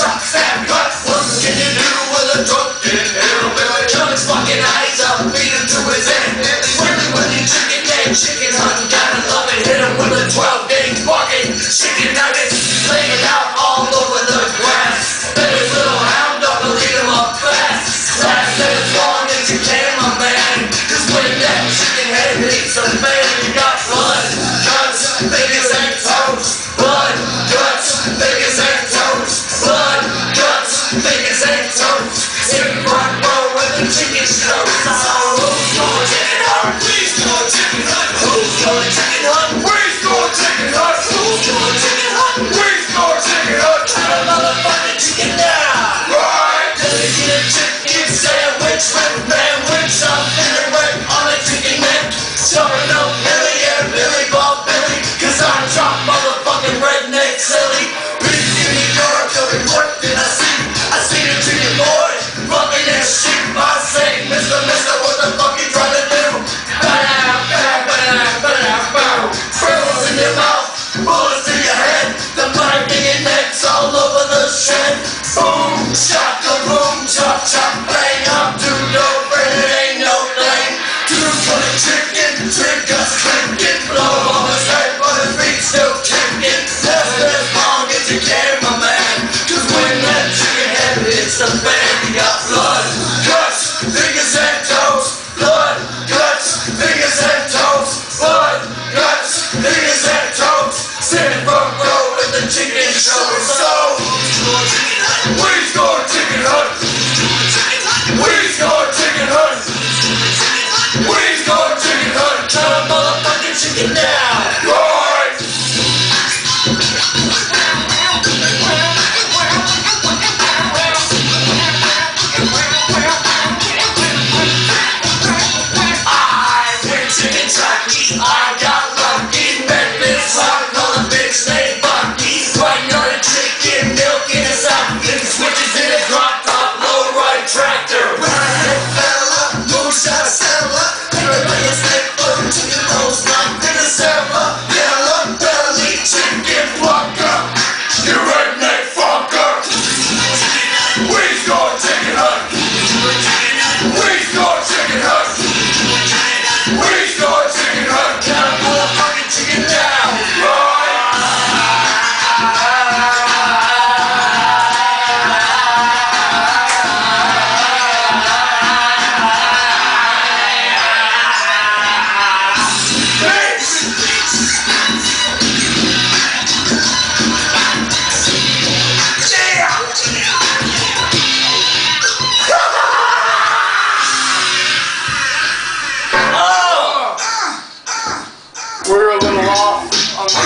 chop, stab, cut. What can you do with a drunken hillbilly? Cut his fucking eyes out, beat him to his end. When you chicken neck, chicken hunting, gotta love it. Hit him with a 12-gauge bucket. Chicken nuggets laying out all over the grass. Let his little hound dog will lead him up fast. Last as long as you can, my man. Cause when that chicken head hits a man, you got blood, guts, fingers and toes. Blood, guts, fingers and toes. Blood, guts, fingers and toes. In front row where the chicken shows. Who's going chicken hunt? Please go chicken hunt. Who's going chicken hunt? Please go chicken hunt. Who's going chicken hunt? Please go chicken hunt. Got a motherfucking chicken now. Right. Let me get a chicken sandwich with sandwich. I'm feeling right on a chicken neck. Shoving up Billy, yeah, Billy Bob Billy. Cause I'm top motherfucking redneck silly. Big skinny girl, tell me what did I see? I seen it to you boys. Fucking that shit, I say, Mister, what the fuck you trying to do? Sprinkles in your mouth, bullets in your head. The mind in your necks all over the shed. Boom, shot the room, chop, chop, bang. I'm too dope, but it ain't no thing. Two for the chicken, trick us, clicking. Blow on his head, but his feet still kicking. Last as long as you can, my man. Cause when that chicken head hits the fan, you got blood, guts, fingers and toes. Blood, guts, fingers and toes. Blood, guts, fingers and toes. Sitting front row at the chicken show. So, we score chicken hunt. We score chicken hunt. We score chicken hunt. Tell a motherfucking chicken now. Right. Chicken jockey, I got lucky. Met this hard on a bitch named Bucky. Riding on a chicken, milk in a something. Switches in a drop top, low ride tractor. When I hit fella, moonshot a settler. Everybody is thick foot, chicken nose, like Venezuela. Yellow belly, chicken plucker. You redneck fucker. We score chicken hunt. We score chicken hunt. We score chicken hunt. Got a motherfucking chicken now. We're a little off on the